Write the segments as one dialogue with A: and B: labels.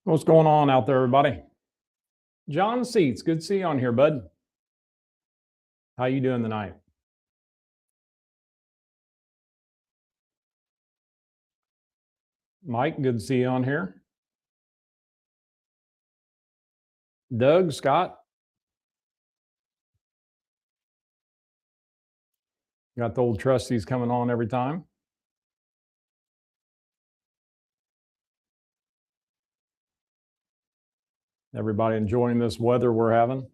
A: What's going on out there, everybody? John Seats, good to see you on here, bud. How you doing tonight? Mike, good to see you on here. Doug, Scott. Got the old trustees coming on every time. Everybody enjoying this weather we're having?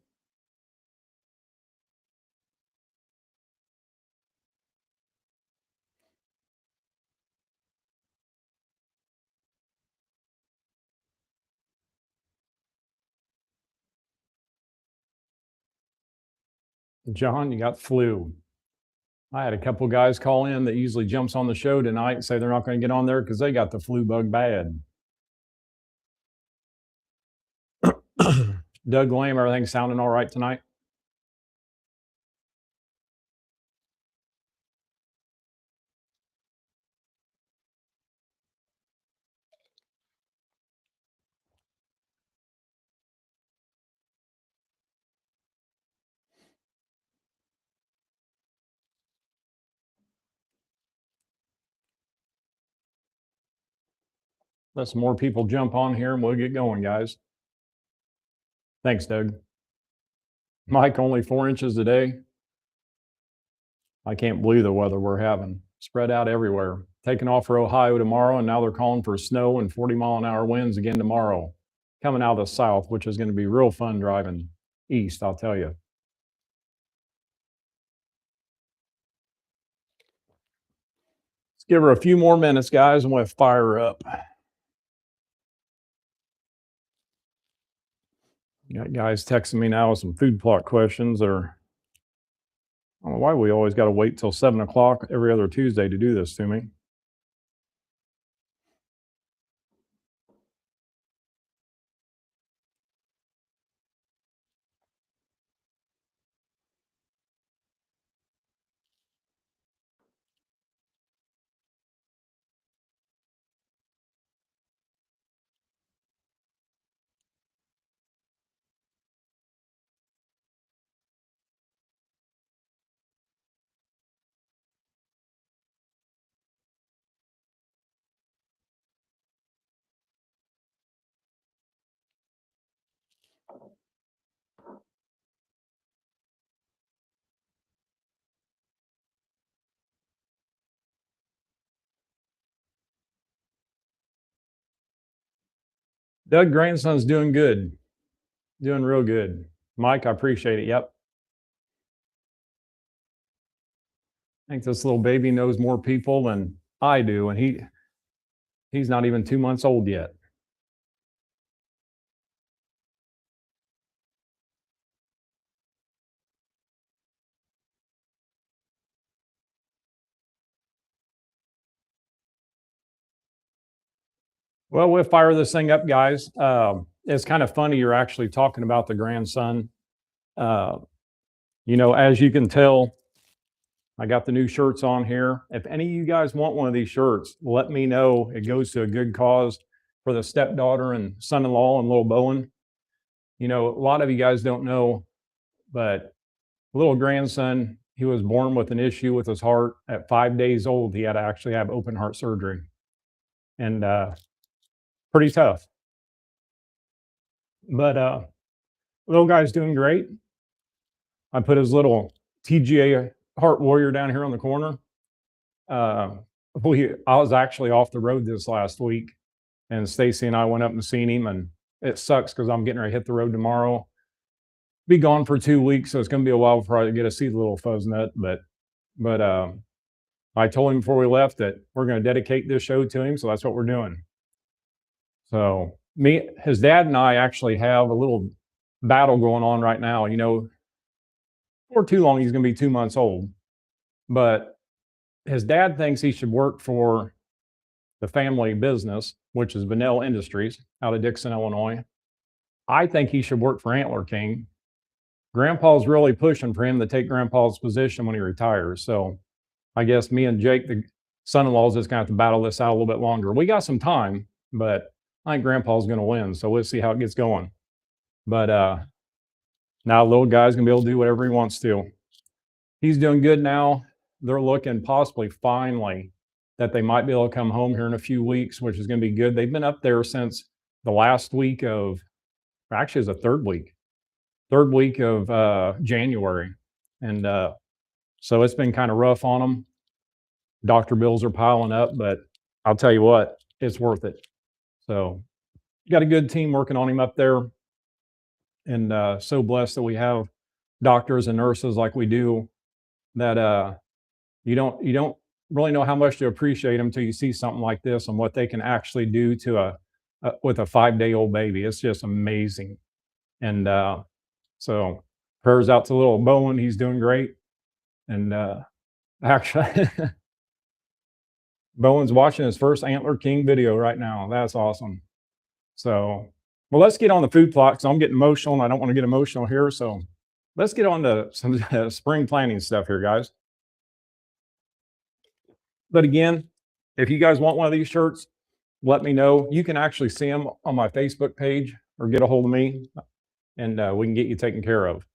A: John, you got flu. I had a couple guys call in that usually jumps on the show tonight and say they're not going to get on there because they got the flu bug bad. Doug Lamb, everything sounding all right tonight? Let some more people jump on here and we'll get going, guys. Thanks, Doug. Mike, only 4 inches a day. I can't believe the weather we're having. Spread out everywhere. Taking off for Ohio tomorrow, and now they're calling for snow and 40-mile-an-hour winds again tomorrow. Coming out of the south, which is going to be real fun driving east, I'll tell you. Let's give her a few more minutes, guys, and we'll fire her up. Got guys texting me now with some food plot questions. Or I don't know why we always got to wait till 7 o'clock every other Tuesday to do this to me. Doug, grandson's doing good. Doing real good. Mike, I appreciate it. Yep. I think this little baby knows more people than I do, and he's not even 2 months old yet. Well, we'll fire this thing up, guys. It's kind of funny you're actually talking about the grandson. As you can tell, I got the new shirts on here. If any of you guys want one of these shirts, let me know. It goes to a good cause for the stepdaughter and son-in-law and little Bowen. A lot of you guys don't know, but little grandson, he was born with an issue with his heart. At 5 days old, he had to actually have open heart surgery. And pretty tough. But little guy's doing great. I put his little TGA Heart Warrior down here on the corner. I was actually off the road this last week, and Stacy and I went up and seen him, and it sucks because I'm getting ready to hit the road tomorrow. Be gone for 2 weeks, so it's going to be a while before I get to see the little fuzz nut. But I told him before we left that we're going to dedicate this show to him, so that's what we're doing. So his dad and I actually have a little battle going on right now. For too long, he's going to be 2 months old. But his dad thinks he should work for the family business, which is Vanell Industries out of Dixon, Illinois. I think he should work for Antler King. Grandpa's really pushing for him to take Grandpa's position when he retires. So I guess me and Jake, the son-in-law, is just going to have to battle this out a little bit longer. We got some time, but I think Grandpa's going to win. So we'll see how it gets going. But now little guy's going to be able to do whatever he wants to. He's doing good now. They're looking possibly finally that they might be able to come home here in a few weeks, which is going to be good. They've been up there since the last week of, actually it's the third week of January. And so it's been kind of rough on them. Doctor bills are piling up, but I'll tell you what, it's worth it. So got a good team working on him up there. And so blessed that we have doctors and nurses like we do, that you don't really know how much to appreciate them until you see something like this and what they can actually do to with a 5-day-old baby. It's just amazing. And so prayers out to little Bowen. He's doing great. And actually, Bowen's watching his first Antler King video right now. That's awesome. So, well, let's get on the food plot, because I'm getting emotional and I don't want to get emotional here. So let's get on to some spring planting stuff here, guys. But again, if you guys want one of these shirts, let me know. You can actually see them on my Facebook page or get a hold of me, and we can get you taken care of.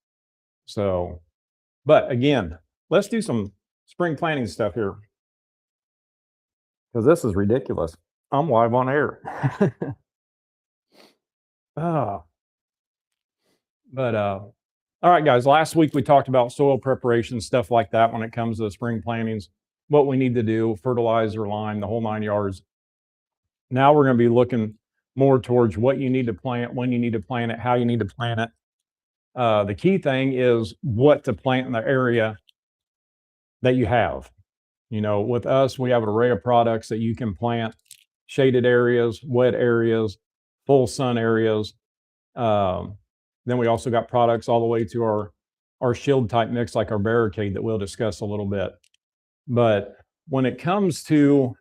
A: So, but again, let's do some spring planting stuff here, because this is ridiculous. I'm live on air. But all right, guys, last week we talked about soil preparation, stuff like that when it comes to the spring plantings, what we need to do, fertilizer, lime, the whole 9 yards. Now we're going to be looking more towards what you need to plant, when you need to plant it, how you need to plant it. The key thing is what to plant in the area that you have. You know, with us, we have an array of products that you can plant: shaded areas, wet areas, full sun areas. Then we also got products all the way to our shield type mix, like our barricade, that we'll discuss a little bit. But when it comes to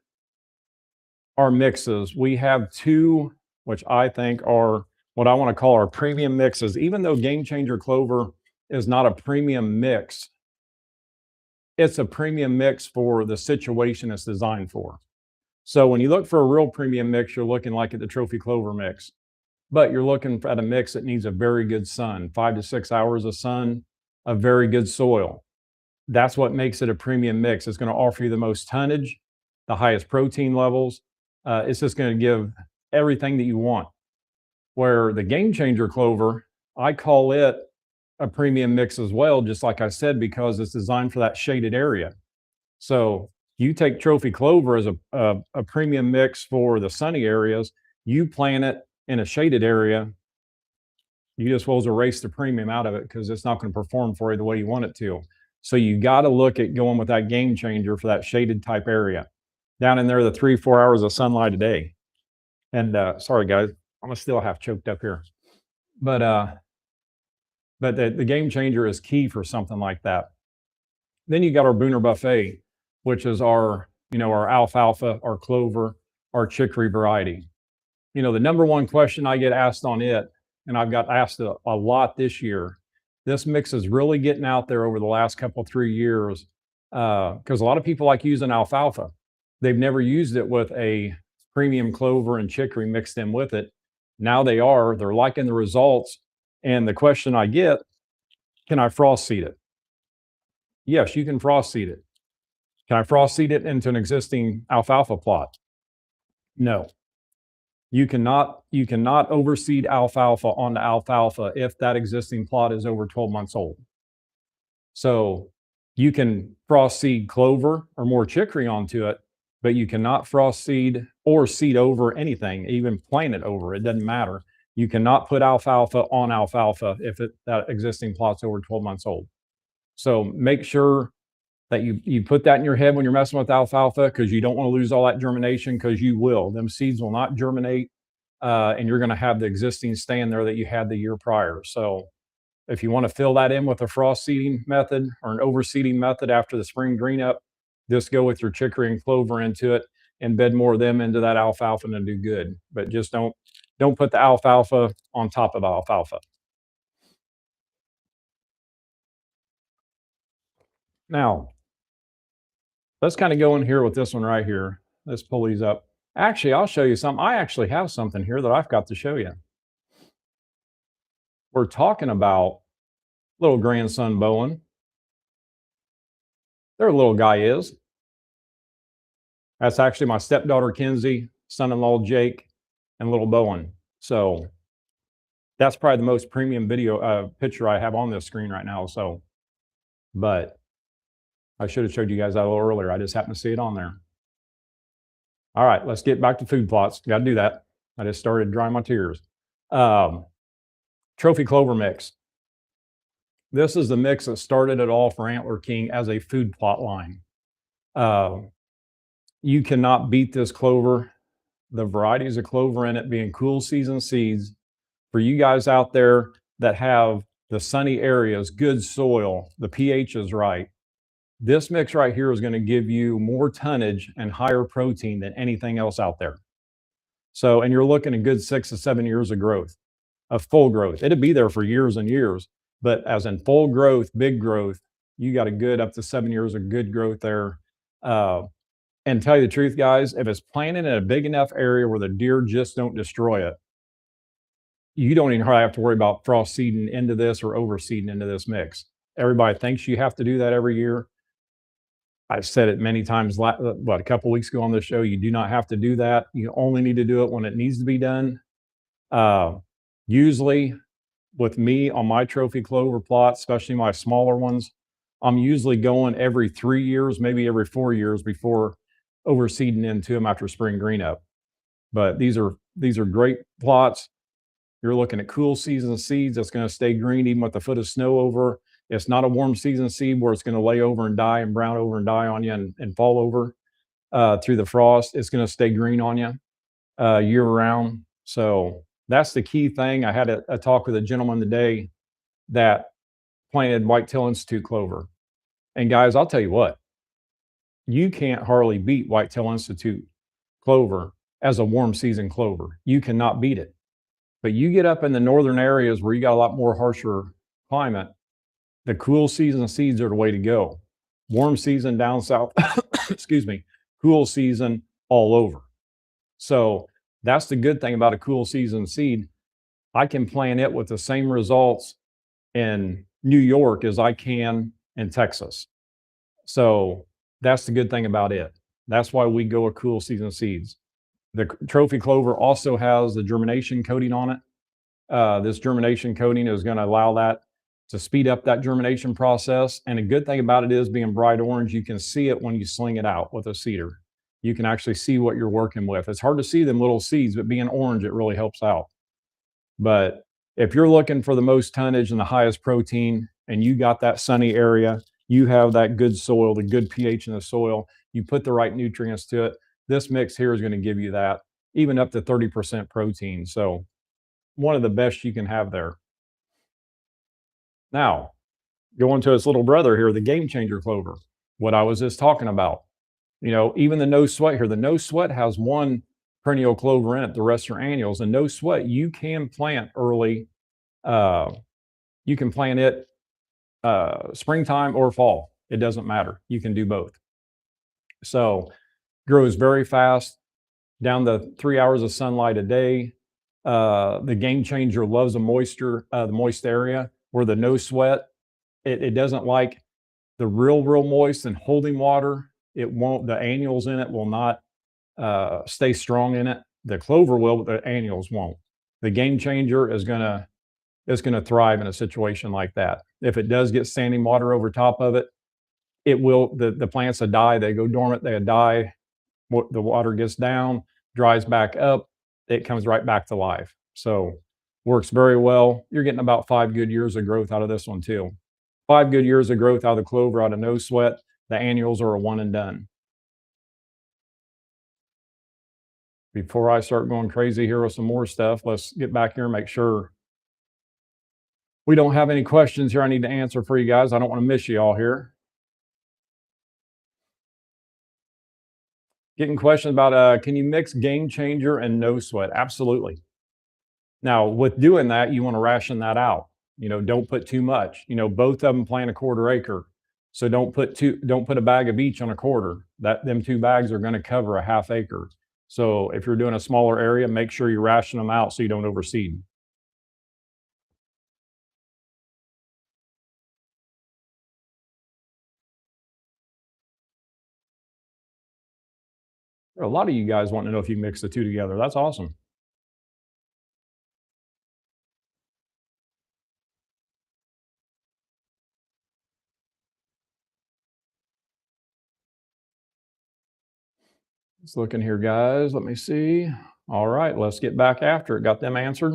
A: our mixes, we have two, which I think are what I want to call our premium mixes. Even though Game Changer Clover is not a premium mix, it's a premium mix for the situation it's designed for. So when you look for a real premium mix, you're looking like at the Trophy Clover mix, but you're looking at a mix that needs a very good sun, 5 to 6 hours of sun, a very good soil. That's what makes it a premium mix. It's going to offer you the most tonnage, the highest protein levels. It's just going to give everything that you want. Where the Game Changer Clover, I call it a premium mix as well, just like I said, because it's designed for that shaded area. So you take Trophy Clover as a premium mix for the sunny areas, you plant it in a shaded area, you just will erase the premium out of it, because it's not going to perform for you the way you want it to. So you got to look at going with that Game Changer for that shaded type area. Down in there, the 3-4 hours of sunlight a day. And sorry guys, I'm still half choked up here. But the Game Changer is key for something like that. Then you got our Booner Buffet, which is our alfalfa, our clover, our chicory variety. You know, the number one question I get asked on it, and I've got asked a lot this year, this mix is really getting out there over the last couple, 3 years, because a lot of people like using alfalfa. They've never used it with a premium clover and chicory mixed in with it. Now they're liking the results. And the question I get, can I frost seed it? Yes, you can frost seed it. Can I frost seed it into an existing alfalfa plot? No. You cannot overseed alfalfa onto alfalfa if that existing plot is over 12 months old. So you can frost seed clover or more chicory onto it, but you cannot frost seed or seed over anything, even plant it over. It doesn't matter. You cannot put alfalfa on alfalfa if that existing plot's over 12 months old. So make sure that you put that in your head when you're messing with alfalfa, because you don't want to lose all that germination, because you will. Them seeds will not germinate, and you're going to have the existing stand there that you had the year prior. So if you want to fill that in with a frost seeding method or an overseeding method after the spring green up, just go with your chicory and clover into it and bed more of them into that alfalfa and do good. But just don't put the alfalfa on top of alfalfa. Now, let's kind of go in here with this one right here. Let's pull these up. Actually, I'll show you something. I actually have something here that I've got to show you. We're talking about little grandson Bowen. There little guy is. That's actually my stepdaughter Kinsey, son-in-law Jake, and little Bowen. So that's probably the most premium video picture I have on this screen right now. So, but I should have showed you guys that a little earlier. I just happened to see it on there. All right, let's get back to food plots. Got to do that. I just started drying my tears. Trophy clover mix. This is the mix that started it all for Antler King as a food plot line. You cannot beat this clover. The varieties of clover in it being cool season seeds. For you guys out there that have the sunny areas, good soil, the pH is right, this mix right here is going to give you more tonnage and higher protein than anything else out there. So, and you're looking at good 6 to 7 years of growth, of full growth. It'd be there for years and years, but as in full growth, big growth, you got a good up to 7 years of good growth there. And tell you the truth, guys, if it's planted in a big enough area where the deer just don't destroy it, you don't even have to worry about frost seeding into this or overseeding into this mix. Everybody thinks you have to do that every year. I've said it many times, a couple weeks ago on the show, you do not have to do that. You only need to do it when it needs to be done. Usually with me on my trophy clover plots, especially my smaller ones, I'm usually going every 3 years, maybe every 4 years before overseeding into them after spring green up. But these are great plots. You're looking at cool season seeds that's going to stay green even with a foot of snow over. It's not a warm season seed where it's going to lay over and die and brown over and die on you and fall over through the frost. It's going to stay green on you year round. So that's the key thing. I had a talk with a gentleman today that planted Whitetail Institute clover. And guys, I'll tell you what, you can't hardly beat Whitetail Institute clover as a warm season clover. You cannot beat it. But you get up in the northern areas where you got a lot more harsher climate, the cool season seeds are the way to go. Warm season down south, excuse me, cool season all over. So that's the good thing about a cool season seed. I can plant it with the same results in New York as I can in Texas. So that's the good thing about it. That's why we go with cool season seeds. The trophy clover also has the germination coating on it. This germination coating is going to allow that to speed up that germination process. And a good thing about it is being bright orange, you can see it when you sling it out with a seeder. You can actually see what you're working with. It's hard to see them little seeds, but being orange, it really helps out. But if you're looking for the most tonnage and the highest protein, and you got that sunny area, you have that good soil, the good pH in the soil, you put the right nutrients to it, this mix here is going to give you that, even up to 30% protein. So one of the best you can have there. Now, going to its little brother here, the game changer clover, what I was just talking about. You know, even the no sweat here, the no sweat has one perennial clover in it, the rest are annuals. And no sweat, you can plant early. You can plant it springtime or fall. It doesn't matter. You can do both. So grows very fast, down to 3 hours of sunlight a day. The game changer loves the moisture, the moist area, where the no sweat, it doesn't like the real moist and holding water. It won't, the annuals in it will not stay strong in it. The clover will, but the annuals won't. The game changer is going to thrive in a situation like that. If it does get standing water over top of it, it will, the plants will die. They go dormant, they die. The water gets down, dries back up, it comes right back to life. So works very well. You're getting about 5 good years of growth out of this one too. 5 good years of growth out of the clover, out of no sweat. The annuals are a one and done. Before I start going crazy here with some more stuff, let's get back here and make sure we don't have any questions here I need to answer for you guys. I don't want to miss you all here. Getting questions about, can you mix game changer and no sweat? Absolutely. Now, with doing that, you want to ration that out. You know, don't put too much. You know, both of them plant a quarter acre. So don't put a bag of each on a quarter. Them 2 bags are going to cover a half acre. So if you're doing a smaller area, make sure you ration them out so you don't overseed. A lot of you guys want to know if you mix the two together. That's awesome. Let's look in here, guys. Let me see. All right, let's get back after it. Got them answered.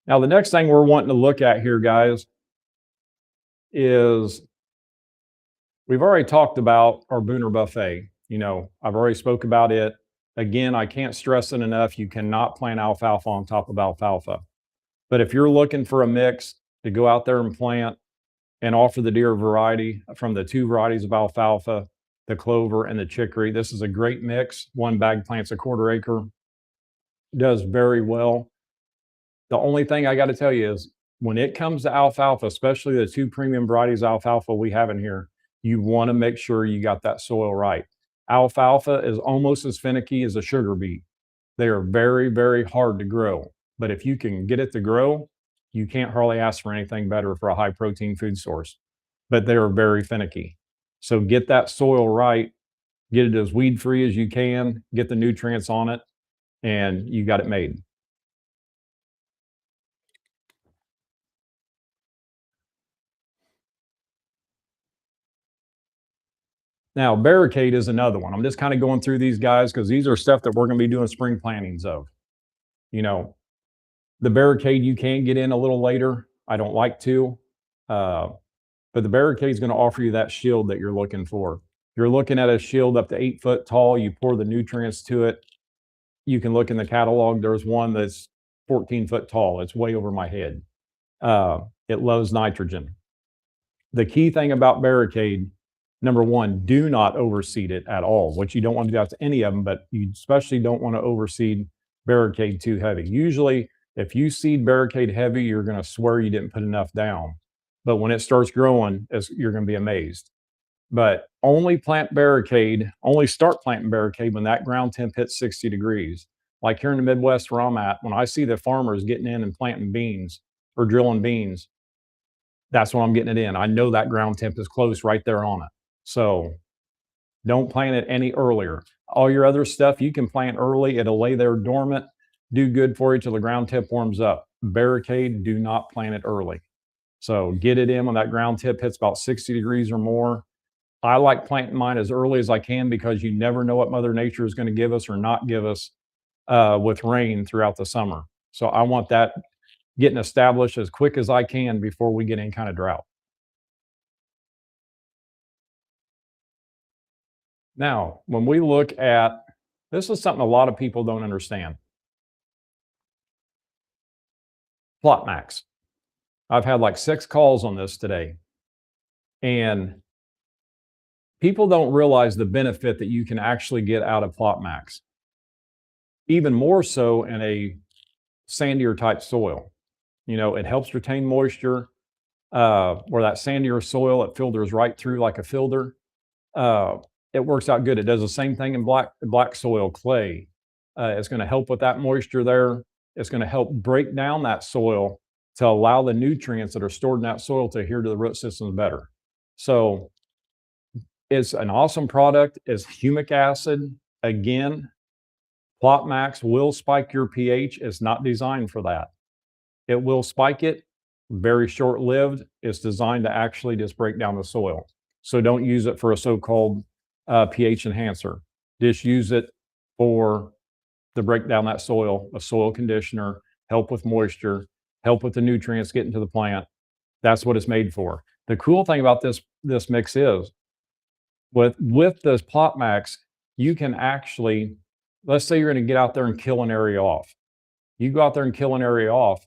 A: Now, the next thing we're wanting to look at here, guys, is we've already talked about our Booner Buffet. I've already spoke about it. Again, I can't stress it enough. You cannot plant alfalfa on top of alfalfa. But if you're looking for a mix to go out there and plant and offer the deer variety from the two varieties of alfalfa, the clover and the chicory, this is a great mix. One bag plants a quarter acre, does very well. The only thing I got to tell you is when it comes to alfalfa, especially the two premium varieties of alfalfa we have in here, you want to make sure you got that soil right. Alfalfa is almost as finicky as a sugar beet. They are very, very hard to grow. But if you can get it to grow, you can't hardly ask for anything better for a high protein food source. But they are very finicky. So get that soil right, get it as weed free as you can, get the nutrients on it, and you got it made. Now, barricade is another one. I'm just kind of going through these guys because these are stuff that we're going to be doing spring plantings of. You know, the barricade you can get in a little later. I don't like to, but the barricade is going to offer you that shield that you're looking for. You're looking at a shield up to 8 foot tall. You pour the nutrients to it. You can look in the catalog. There's one that's 14 foot tall. It's way over my head. It loves nitrogen. The key thing about barricade, number one, do not overseed it at all. What you don't want to do to any of them, but you especially don't want to overseed barricade too heavy. Usually, if you seed barricade heavy, you're going to swear you didn't put enough down. But when it starts growing, you're going to be amazed. But only start planting barricade when that ground temp hits 60 degrees. Like here in the Midwest where I'm at, when I see the farmers getting in and planting beans or drilling beans, that's when I'm getting it in. I know that ground temp is close right there on it. So don't plant it any earlier. All your other stuff you can plant early. It'll lay there dormant, do good for you till the ground tip warms up. Barricade, do not plant it early. So get it in when that ground tip hits about 60 degrees or more. I like planting mine as early as I can because you never know what Mother Nature is going to give us or not give us with rain throughout the summer. So I want that getting established as quick as I can before we get any kind of drought. Now, when we look at this is something a lot of people don't understand. Plot max. I've had like 6 calls on this today. And people don't realize the benefit that you can actually get out of plot max. Even more so in a sandier type soil. It helps retain moisture. Where that sandier soil, it filters right through like a filter. It works out good. It does the same thing in black soil, clay. It's going to help with that moisture there. It's going to help break down that soil to allow the nutrients that are stored in that soil to adhere to the root systems better. So it's an awesome product. It's humic acid. Again, Plot Max will spike your pH. It's not designed for that. It will spike it, very short-lived. It's designed to actually just break down the soil. So don't use it for a so-called pH enhancer. Just use it to break down that soil, a soil conditioner, help with moisture, help with the nutrients getting to the plant. That's what it's made for. The cool thing about this mix is with this Plot Max, you can actually, let's say you're going to get out there and kill an area off. You go out there and kill an area off,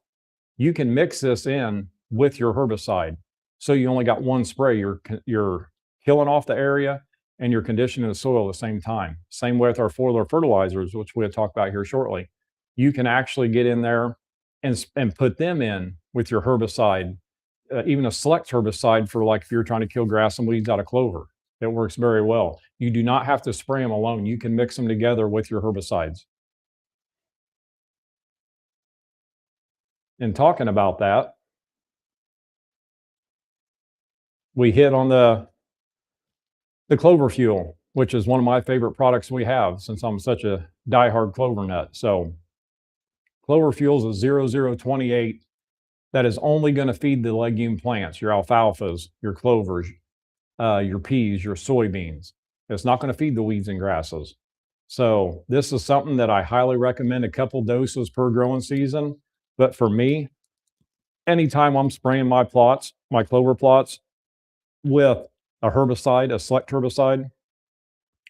A: you can mix this in with your herbicide. So you only got one spray. You're killing off the area and you're conditioning the soil at the same time. Same with our foliar fertilizers, which we'll talk about here shortly. You can actually get in there and put them in with your herbicide, even a select herbicide for like if you're trying to kill grass and weeds out of clover. It works very well. You do not have to spray them alone. You can mix them together with your herbicides. And talking about that, we hit on the clover fuel, which is one of my favorite products we have since I'm such a diehard clover nut. So clover fuel is a 0028 that is only going to feed the legume plants, your alfalfas, your clovers, your peas, your soybeans. It's not going to feed the weeds and grasses. So this is something that I highly recommend, a couple doses per growing season. But for me, anytime I'm spraying my plots, my clover plots with a herbicide, a select herbicide,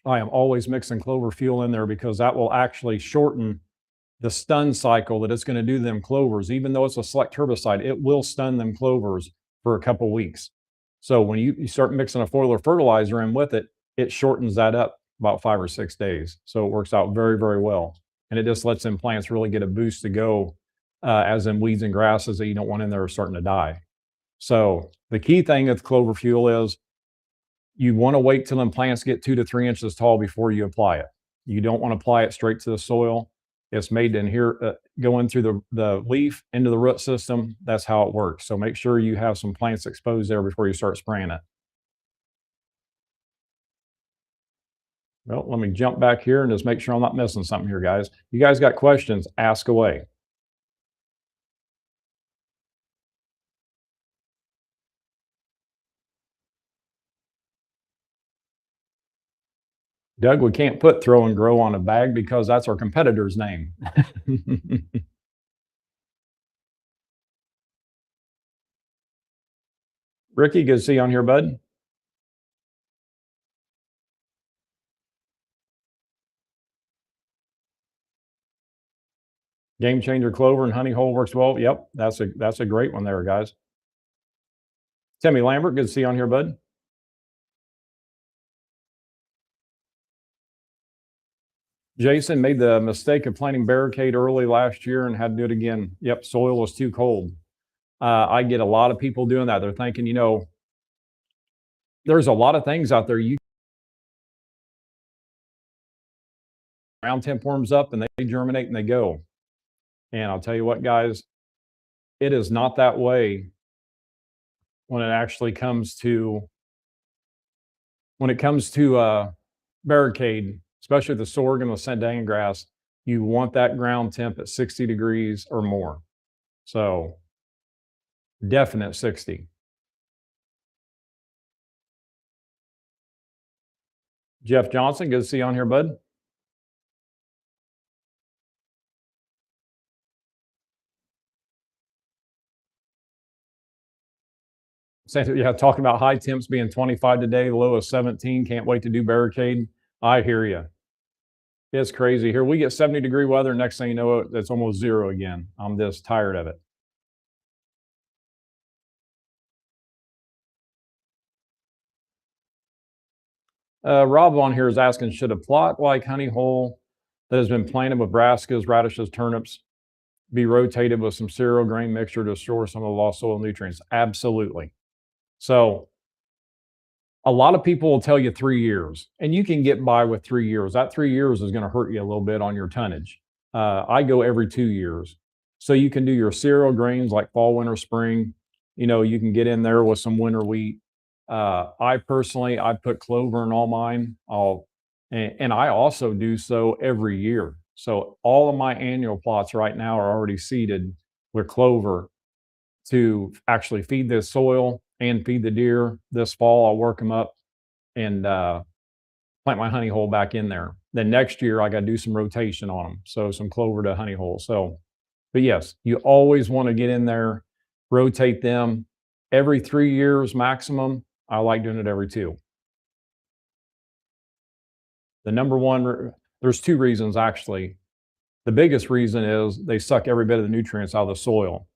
A: I am always mixing clover fuel in there because that will actually shorten the stun cycle that it's going to do them clovers. Even though it's a select herbicide, it will stun them clovers for a couple weeks. So when you start mixing a foliar fertilizer in with it, it shortens that up about 5 or 6 days. So it works out very, very well. And it just lets them plants really get a boost to go, as in weeds and grasses that you don't want in there are starting to die. So the key thing with clover fuel is you want to wait till them plants get 2 to 3 inches tall before you apply it. You don't want to apply it straight to the soil. It's made in here, going through the leaf into the root system. That's how it works. So make sure you have some plants exposed there before you start spraying it. Well, let me jump back here and just make sure I'm not missing something here, guys. You guys got questions, ask away. Doug, we can't put throw and grow on a bag because that's our competitor's name. Ricky, good to see you on here, bud. Game changer clover and honey hole works well. Yep, that's a great one there, guys. Timmy Lambert, good to see you on here, bud. Jason made the mistake of planting barricade early last year and had to do it again. Yep, soil was too cold. I get a lot of people doing that. They're thinking, there's a lot of things out there. You ground temp warms up and they germinate and they go. And I'll tell you what, guys, it is not that way when it actually comes to barricade, especially the sorghum and the Sandangan grass. You want that ground temp at 60 degrees or more. So definite 60. Jeff Johnson, good to see you on here, bud. Yeah, talking about high temps being 25 today, low of 17. Can't wait to do barricade. I hear you. It's crazy here. We get 70-degree weather. Next thing you know, it's almost zero again. I'm just tired of it. Rob on here is asking, should a plot like honey hole that has been planted with brassicas, radishes, turnips be rotated with some cereal grain mixture to store some of the lost soil nutrients? Absolutely. So a lot of people will tell you 3 years, and you can get by with 3 years. That 3 years is going to hurt you a little bit on your tonnage. I go every 2 years. So you can do your cereal grains like fall, winter, spring. You can get in there with some winter wheat. I personally, I put clover in all mine. And I also do so every year. So all of my annual plots right now are already seeded with clover to actually feed the soil and feed the deer. This fall, I'll work them up and plant my honey hole back in there. Then next year, I got to do some rotation on them. So some clover to honey hole. So, but yes, you always want to get in there, rotate them every 3 years maximum. I like doing it every 2. The number one, there's 2 reasons actually. The biggest reason is they suck every bit of the nutrients out of the soil.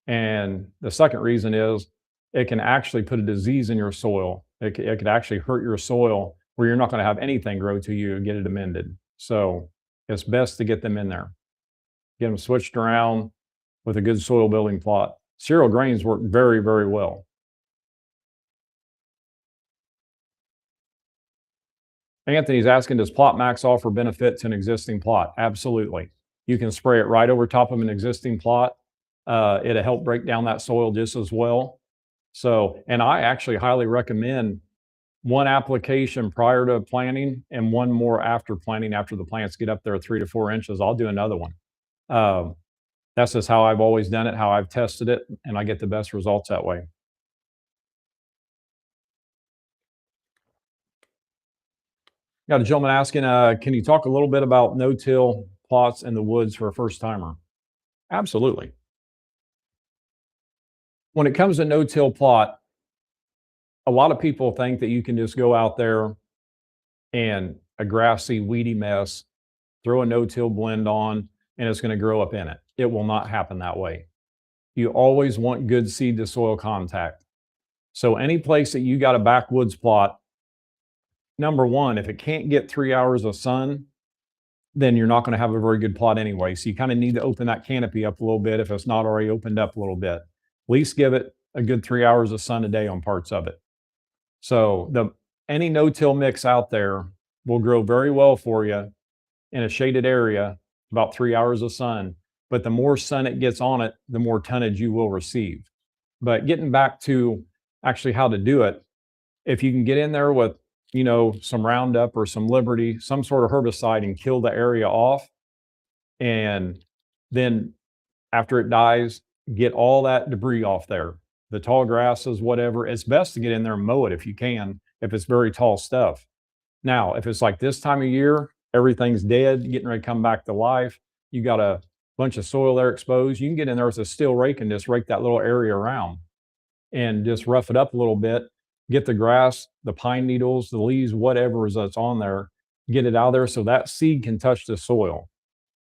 A: And the second reason is it can actually put a disease in your soil. It could actually hurt your soil where you're not going to have anything grow to you and get it amended. So it's best to get them in there, get them switched around with a good soil building plot. Cereal grains work very, very well. Anthony's asking, does Plot Max offer benefit to an existing plot? Absolutely. You can spray it right over top of an existing plot. It'll help break down that soil just as well. So, and I actually highly recommend one application prior to planting and one more after planting. After the plants get up there 3 to 4 inches, I'll do another one. That's just how I've always done it, how I've tested it, and I get the best results that way. Got a gentleman asking, can you talk a little bit about no-till plots in the woods for a first timer? Absolutely. When it comes to no-till plot, a lot of people think that you can just go out there and a grassy, weedy mess, throw a no-till blend on, and it's going to grow up in it. It will not happen that way. You always want good seed to soil contact. So any place that you got a backwoods plot, number one, if it can't get 3 hours of sun, then you're not going to have a very good plot anyway. So you kind of need to open that canopy up a little bit if it's not already opened up a little bit. At least give it a good 3 hours of sun a day on parts of it. So any no-till mix out there will grow very well for you in a shaded area, about 3 hours of sun. But the more sun it gets on it, the more tonnage you will receive. But getting back to actually how to do it, if you can get in there with, some Roundup or some Liberty, some sort of herbicide and kill the area off, and then after it dies, get all that debris off there, the tall grasses, whatever. It's best to get in there and mow it if you can, if it's very tall stuff. Now, if it's like this time of year, everything's dead, getting ready to come back to life, you got a bunch of soil there exposed, you can get in there with a steel rake and just rake that little area around and just rough it up a little bit, get the grass, the pine needles, the leaves, whatever is that's on there, get it out of there so that seed can touch the soil.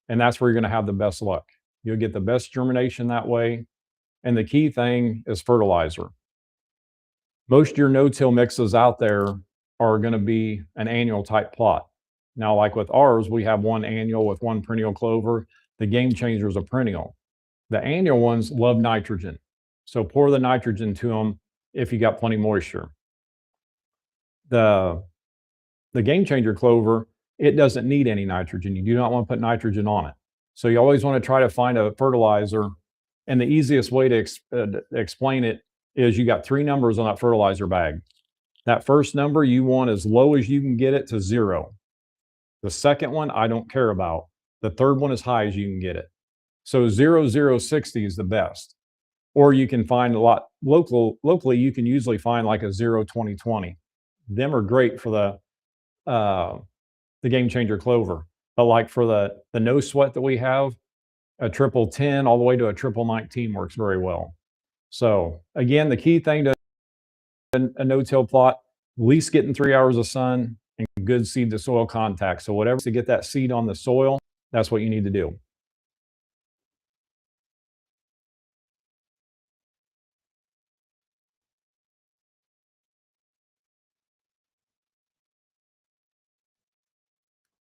A: And that's where you're going to have the best luck. You'll get the best germination that way. And the key thing is fertilizer. Most of your no-till mixes out there are going to be an annual type plot. Now, like with ours, we have one annual with one perennial clover. The Game Changer is a perennial. The annual ones love nitrogen. So pour the nitrogen to them if you got plenty of moisture. The Game Changer clover, it doesn't need any nitrogen. You do not want to put nitrogen on it. So you always want to try to find a fertilizer. And the easiest way to explain it is you got 3 numbers on that fertilizer bag. That first number you want as low as you can get it to 0. The second one, I don't care about. The third one as high as you can get it. So 0060 is the best. Or you can find a lot locally, you can usually find like a 02020. Them are great for the Game Changer clover. But like for the no sweat that we have, a 1010 all the way to a 1919 works very well. So again, the key thing to a no-till plot, at least getting 3 hours of sun and good seed to soil contact. So whatever to get that seed on the soil, that's what you need to do.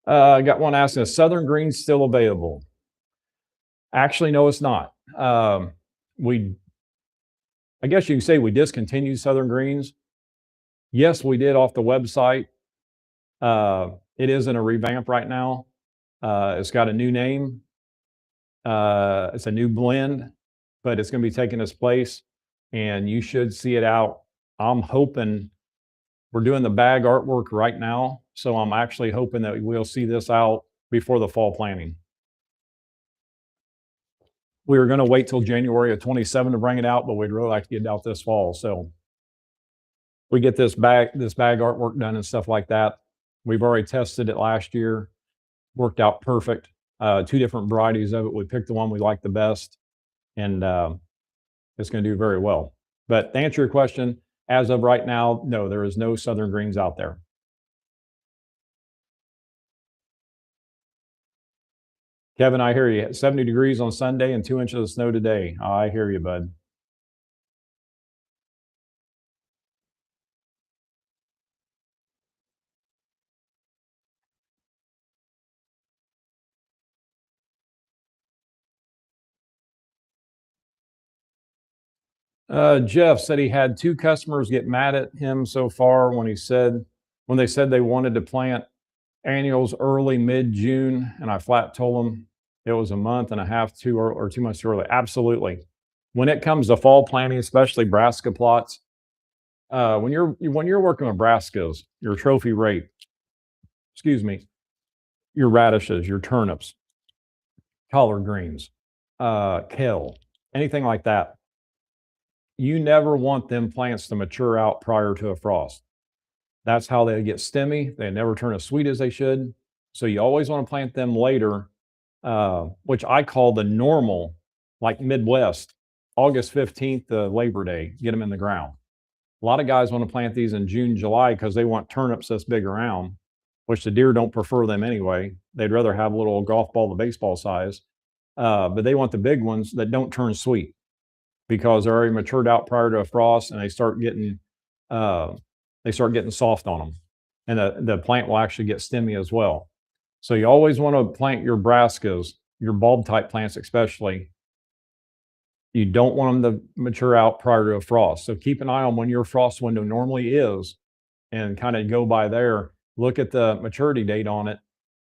A: I got one asking, is Southern Green still available? Actually, no, it's not. I guess you can say we discontinued Southern Greens. Yes, we did off the website. It is in a revamp right now. It's got a new name. It's a new blend, but it's going to be taking its place, and you should see it out. I'm hoping we're doing the bag artwork right now, so I'm actually hoping that we'll see this out before the fall planting. We were going to wait till January of 27 to bring it out, but we'd really like to get it out this fall. So we get this bag artwork done and stuff like that. We've already tested it last year, worked out perfect. 2 different varieties of it. We picked the one we like the best, and it's going to do very well. But to answer your question, as of right now, no, there is no Southern Greens out there. Kevin, I hear you. 70 degrees on Sunday and 2 inches of snow today. I hear you, bud. Jeff said he had 2 customers get mad at him so far when he said when they said they wanted to plant annuals early, mid-June, and I flat told them it was a month and a half or 2 months too early. Absolutely. When it comes to fall planting, especially brassica plots, when you're working with brassicas, your trophy rape, excuse me, your radishes, your turnips, collard greens, kale, anything like that, you never want them plants to mature out prior to a frost. That's how they get stemmy. They never turn as sweet as they should. So you always want to plant them later, which I call the normal, like Midwest, August 15th to Labor Day, get them in the ground. A lot of guys want to plant these in June, July because they want turnips this big around, which the deer don't prefer them anyway. They'd rather have a little golf ball to baseball size, but they want the big ones that don't turn sweet because they're already matured out prior to a frost and uh, they start getting soft on them, and the plant will actually get stemmy as well. So you always want to plant your brassicas, your bulb type plants especially. You don't want them to mature out prior to a frost. So keep an eye on when your frost window normally is and kind of go by there, look at the maturity date on it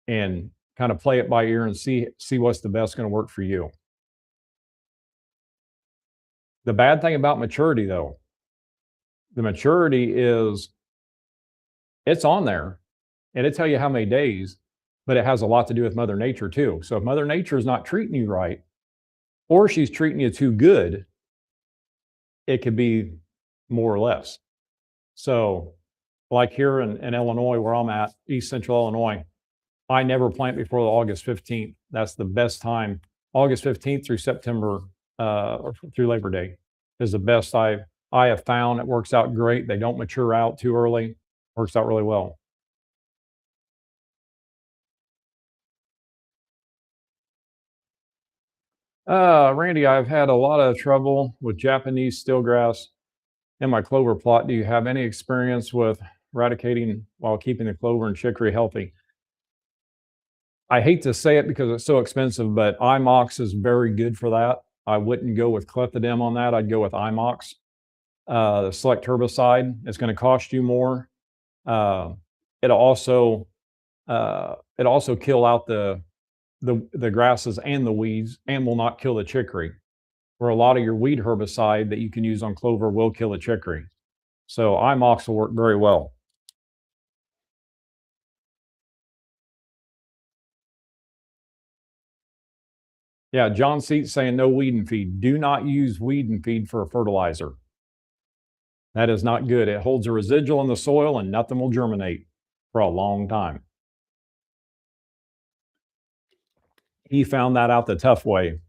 A: and kind of play it by ear and see what's the best going to work for you. The bad thing about maturity though, the maturity is it's on there and it tell you how many days, but it has a lot to do with Mother Nature too. So if Mother Nature is not treating you right, or she's treating you too good, it could be more or less. So like here in Illinois, where I'm at, East Central Illinois, I never plant before August 15th. That's the best time. August 15th through September, or through Labor Day is the best I have found. It works out great. They don't mature out too early. Works out really well. Randy, I've had a lot of trouble with Japanese steelgrass in my clover plot. Do you have any experience with eradicating while keeping the clover and chicory healthy? I hate to say it because it's so expensive, but IMOX is very good for that. I wouldn't go with clethodim on that. I'd go with IMOX. The select herbicide is going to cost you more. Uh, it'll also kill out the grasses and the weeds and will not kill the chicory. Where a lot of your weed herbicide that you can use on clover will kill the chicory. So IMOX will work very well. Yeah, John Seat's saying no weed and feed. Do not use weed and feed for a fertilizer. That is not good. It holds a residual in the soil and nothing will germinate for a long time. He found that out the tough way.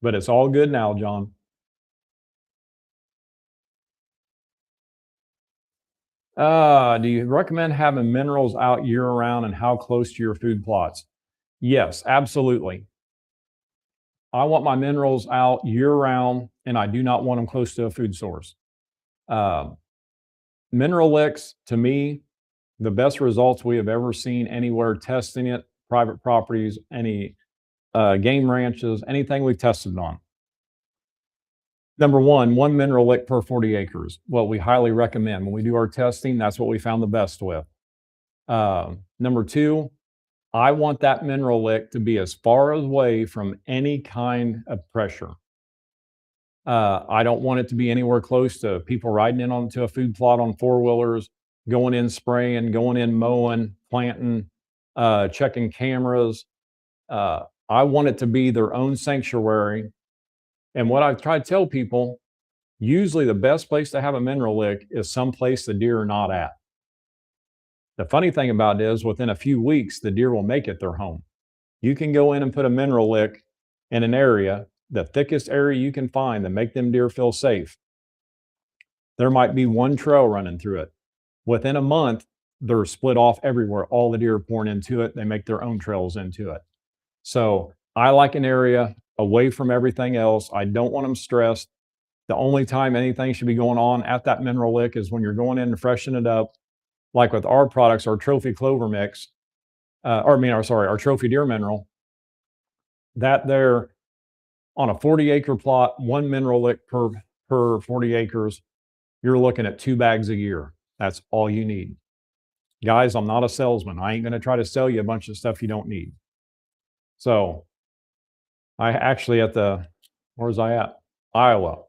A: But it's all good now, John. Do you recommend having minerals out year round and how close to your food plots? Yes, absolutely. I want my minerals out year round and I do not want them close to a food source. Uh, Mineral licks, to me, the best results we have ever seen anywhere testing it, private properties, any game ranches, anything we've tested on. Number one mineral lick per 40 acres. What we highly recommend when we do our testing, that's what we found the best with. Number two, I want that mineral lick to be as far away from any kind of pressure. I don't want it to be anywhere close to people riding in onto a food plot on four-wheelers, going in spraying, going in mowing, planting, checking cameras. I want it to be their own sanctuary. And what I've tried to tell people, usually the best place to have a mineral lick is someplace the deer are not at. The funny thing about it is within a few weeks, the deer will make it their home. You can go in and put a mineral lick in an area, the thickest area you can find to make them deer feel safe. There might be one trail running through it. Within a month, they're split off everywhere. All the deer are pouring into it. They make their own trails into it. So I like an area away from everything else. I don't want them stressed. The only time anything should be going on at that mineral lick is when you're going in and freshen it up. Like with our products, our trophy clover mix, our trophy deer mineral, that there on a 40-acre plot, one mineral lick per 40 acres, you're looking at 2 bags a year. That's all you need. Guys, I'm not a salesman. I ain't going to try to sell you a bunch of stuff you don't need. So I actually where was I at? Iowa.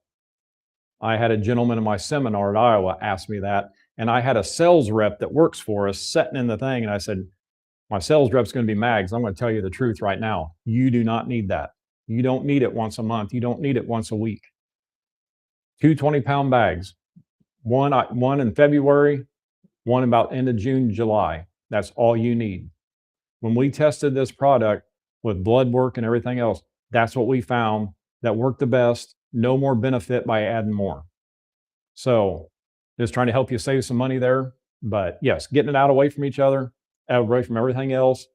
A: I had a gentleman in my seminar at Iowa ask me that, and I had a sales rep that works for us sitting in the thing, and I said, my sales rep's going to be Mags. I'm going to tell you the truth right now. You do not need that. You don't need it once a month. You don't need it once a week. 2 20-pound bags, one in February, one about end of June, July. That's all you need. When we tested this product with blood work and everything else, that's what we found that worked the best. No more benefit by adding more. So just trying to help you save some money there. But yes, getting it out away from each other, out away from everything else.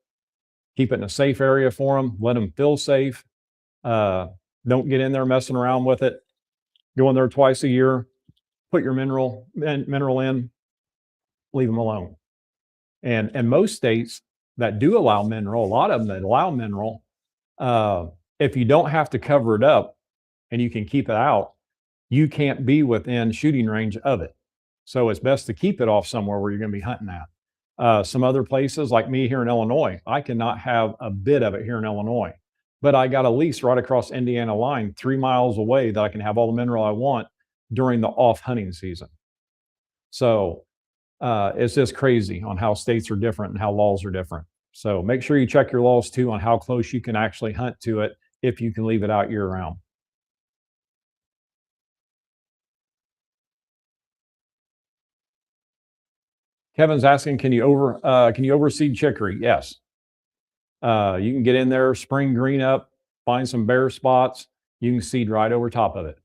A: Keep it in a safe area for them. Let them feel safe. Don't get in there messing around with it. Go in there twice a year. Put your mineral in. Leave them alone. And most states that do allow mineral, a lot of them that allow mineral, if you don't have to cover it up and you can keep it out, you can't be within shooting range of it. So it's best to keep it off somewhere where you're going to be hunting at. Some other places, like me here in Illinois, I cannot have a bit of it here in Illinois, but I got a lease right across Indiana line 3 miles away that I can have all the mineral I want during the off hunting season. So it's just crazy on how states are different and how laws are different. So make sure you check your laws too on how close you can actually hunt to it if you can leave it out year round. Kevin's asking, can you overseed chicory? Yes. You can get in there, spring green up, find some bare spots. You can seed right over top of it.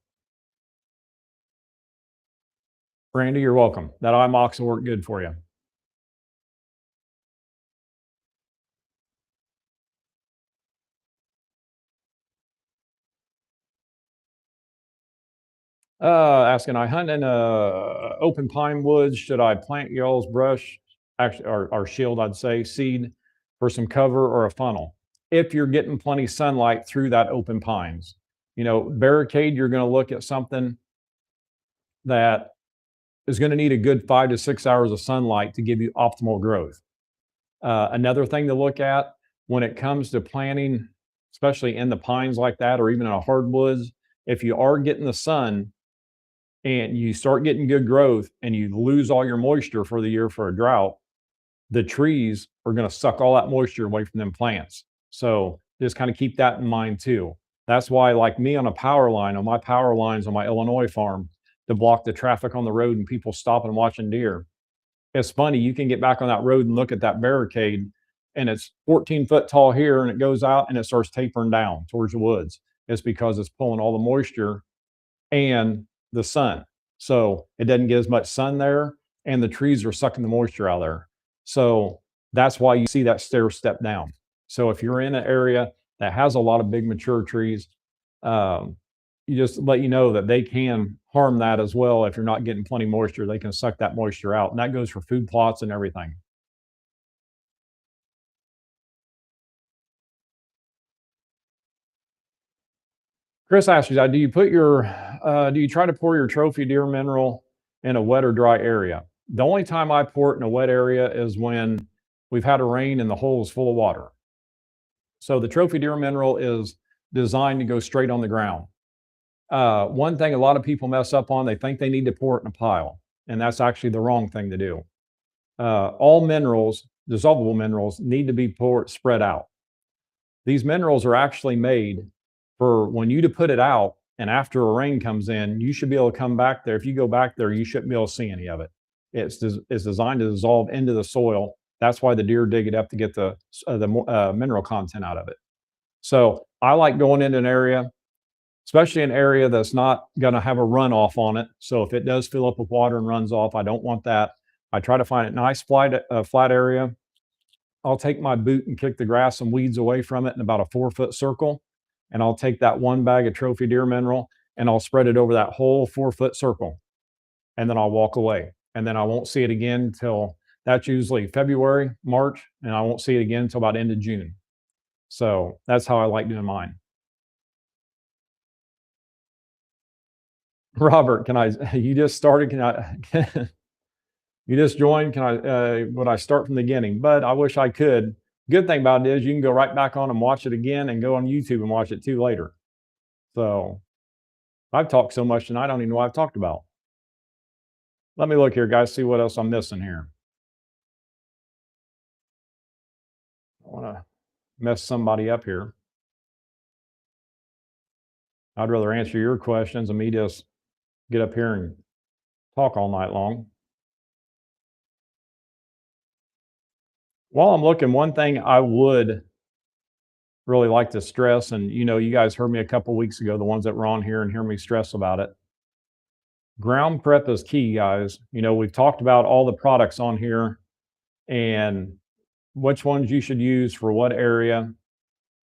A: Randy, you're welcome. That IMOX will work good for you. Asking, I hunt in open pine woods. Should I plant y'all's brush, actually, or shield, I'd say, seed for some cover or a funnel? If you're getting plenty sunlight through that open pines, barricade, you're going to look at something that is going to need a good 5 to 6 hours of sunlight to give you optimal growth. Another thing to look at when it comes to planting, especially in the pines like that, or even in a hardwoods, if you are getting the sun and you start getting good growth and you lose all your moisture for the year for a drought, the trees are going to suck all that moisture away from them plants. So just kind of keep that in mind too. That's why, like me on my power lines on my Illinois farm, to block the traffic on the road and people stopping and watching deer. It's funny, you can get back on that road and look at that barricade, and it's 14 foot tall here, and it goes out and it starts tapering down towards the woods. It's because it's pulling all the moisture and the sun. So it doesn't get as much sun there, and the trees are sucking the moisture out of there. So that's why you see that stair step down. So if you're in an area that has a lot of big mature trees, you just let you know that they can harm that as well. If you're not getting plenty moisture, they can suck that moisture out. And that goes for food plots and everything. Chris asks you, do you try to pour your trophy deer mineral in a wet or dry area? The only time I pour it in a wet area is when we've had a rain and the hole is full of water. So the trophy deer mineral is designed to go straight on the ground. One thing a lot of people mess up on, they think they need to pour it in a pile, and that's actually the wrong thing to do. All minerals, dissolvable minerals, need to be spread out. These minerals are actually made for when you to put it out, and after a rain comes in, you should be able to come back there. If you go back there, you shouldn't be able to see any of it. It's designed to dissolve into the soil. That's why the deer dig it up to get the mineral content out of it. So I like going into an area, especially an area that's not going to have a runoff on it. So if it does fill up with water and runs off, I don't want that. I try to find a nice flat area. I'll take my boot and kick the grass and weeds away from it in about a 4-foot circle. And I'll take that one bag of trophy deer mineral and I'll spread it over that whole 4-foot circle. And then I'll walk away. And then I won't see it again until that's usually February, March, and I won't see it again until about end of June. So that's how I like doing mine. Robert, you just started, You just joined. Can would I start from the beginning? But I wish I could. Good thing about it is you can go right back on and watch it again and go on YouTube and watch it too later. So I've talked so much and I don't even know what I've talked about. Let me look here, guys, see what else I'm missing here. I want to mess somebody up here. I'd rather answer your questions than me just get up here and talk all night long. While I'm looking, one thing I would really like to stress, and you guys heard me a couple weeks ago, the ones that were on here and hear me stress about it. Ground prep is key, guys. We've talked about all the products on here and which ones you should use for what area.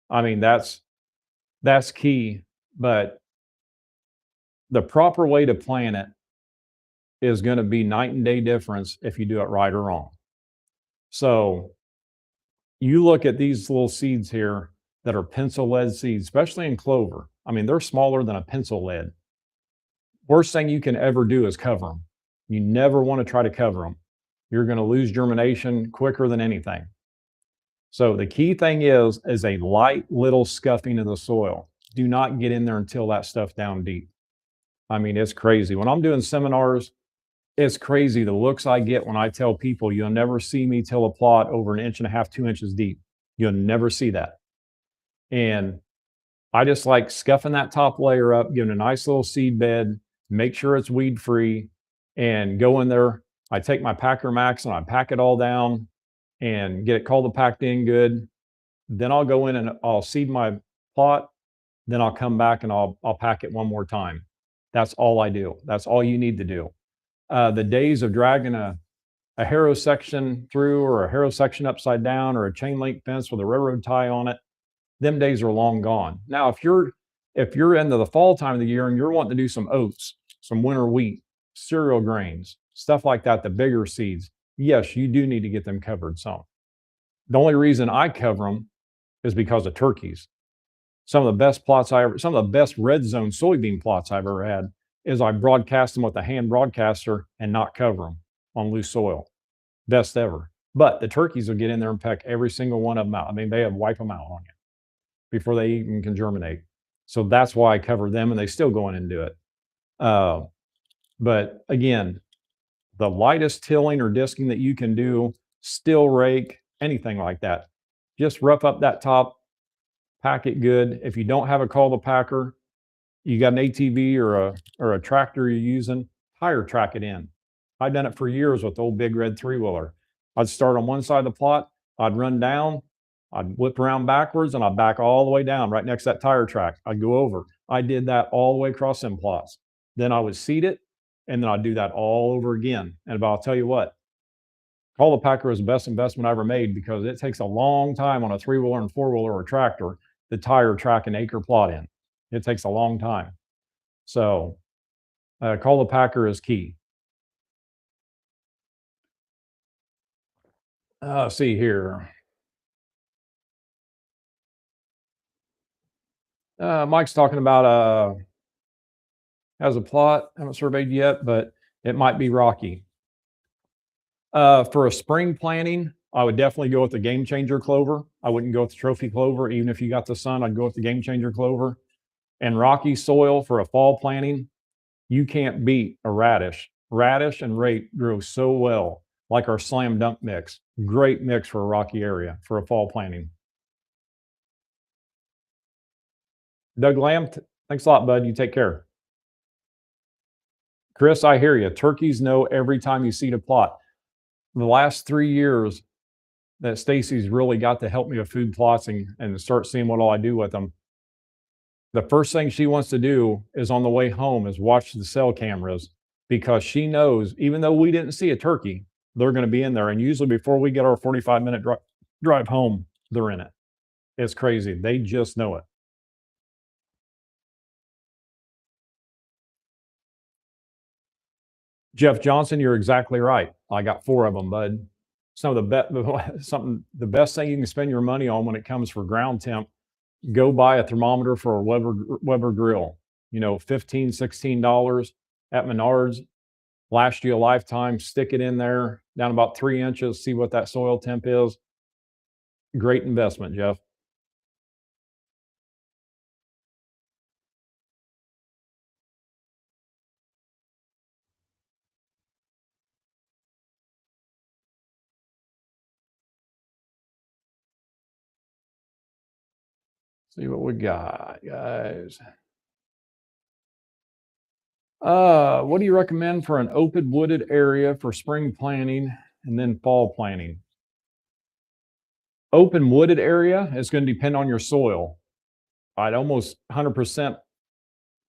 A: I mean, that's key, but the proper way to plan it is going to be night and day difference if you do it right or wrong. So you look at these little seeds here that are pencil lead seeds, especially in clover. I mean, they're smaller than a pencil lead. Worst thing you can ever do is cover them. You never want to try to cover them. You're going to lose germination quicker than anything. So the key thing is a light little scuffing of the soil. Do not get in there until that stuff's down deep. I mean, it's crazy. When I'm doing seminars, it's crazy the looks I get when I tell people you'll never see me till a plot over 1.5 inches, 2 inches deep. You'll never see that. And I just like scuffing that top layer up, giving a nice little seed bed, make sure it's weed free, and go in there. I take my Packer Max and I pack it all down and get it packed in good. Then I'll go in and I'll seed my plot. Then I'll come back and I'll pack it one more time. That's all I do. That's all you need to do. The days of dragging a harrow section through or a harrow section upside down or a chain link fence with a railroad tie on it, them days are long gone. Now, if you're into the fall time of the year and you're wanting to do some oats, some winter wheat, cereal grains, stuff like that, the bigger seeds, yes, you do need to get them covered some. The only reason I cover them is because of turkeys. Some of the best red zone soybean plots I've ever had is I broadcast them with a hand broadcaster and not cover them on loose soil. Best ever. But the turkeys will get in there and peck every single one of them out. I mean, they wipe them out on you before they even can germinate. So that's why I cover them, and they still go in and do it. But again, the lightest tilling or disking that you can do, still rake, anything like that, just rough up that top, pack it good. If you don't have a call to packer, you got an ATV or a tractor you're using, tire track it in. I've done it for years with the old big red 3-wheeler. I'd start on one side of the plot, I'd run down, I'd whip around backwards, and I'd back all the way down right next to that tire track. I'd go over. I did that all the way across them plots. Then I would seed it, and then I'd do that all over again. And I'll tell you what, call the packer is the best investment I ever made because it takes a long time on a 3-wheeler and 4-wheeler or a tractor to tire track an acre plot in. It takes a long time. So call the packer is key. See here. Mike's talking about has a plot. Haven't surveyed yet, but it might be rocky. For a spring planting, I would definitely go with the Game Changer clover. I wouldn't go with the trophy clover. Even if you got the sun, I'd go with the Game Changer clover. And rocky soil for a fall planting, you can't beat a radish. Radish and rape grow so well, like our slam dunk mix. Great mix for a rocky area for a fall planting. Doug Lamb, thanks a lot, bud. You take care. Chris, I hear you. Turkeys know every time you seed a plot. The last 3 years that Stacy's really got to help me with food plots and start seeing what all I do with them, the first thing she wants to do is on the way home is watch the cell cameras because she knows, even though we didn't see a turkey, they're going to be in there. And usually before we get our 45-minute drive home, they're in it. It's crazy. They just know it. Jeff Johnson, you're exactly right. I got 4 of them, bud. Some of the best thing you can spend your money on when it comes for ground temp, go buy a thermometer for a Weber grill. $15, $16 at Menards. last you a lifetime. Stick it in there down about 3 inches, see what that soil temp is. Great investment, Jeff. See what we got, guys. What do you recommend for an open wooded area for spring planting and then fall planting? Open wooded area is going to depend on your soil. I'd almost 100%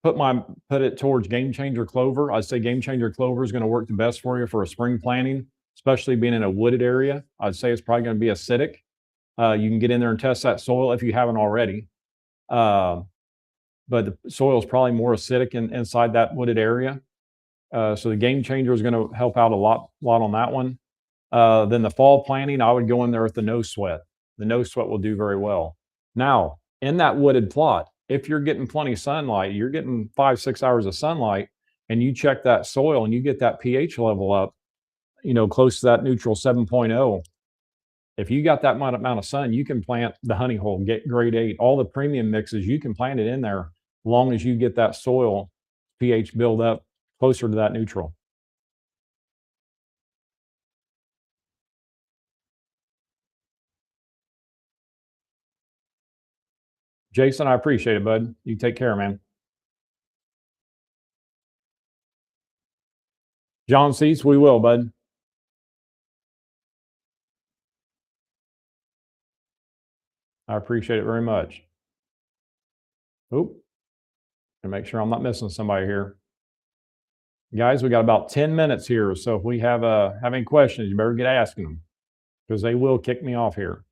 A: put it towards game changer clover. I'd say game changer clover is going to work the best for you for a spring planting, especially being in a wooded area. I'd say it's probably going to be acidic. You can get in there and test that soil if you haven't already. But the soil is probably more acidic inside that wooded area. So the game changer is going to help out a lot on that one. Then the fall planting, I would go in there with the no sweat. The no sweat will do very well. Now, in that wooded plot, if you're getting plenty of sunlight, you're getting 5-6 hours of sunlight, and you check that soil and you get that pH level up, close to that neutral 7.0. If you got that amount of sun, you can plant the honey hole, get grade 8, all the premium mixes, you can plant it in there, as long as you get that soil pH build up closer to that neutral. Jason, I appreciate it, bud. You take care, man. John Seats, we will, bud. I appreciate it very much. Oop, and make sure I'm not missing somebody here. Guys, we got about 10 minutes here. So if we have any questions, you better get asking them, because they will kick me off here.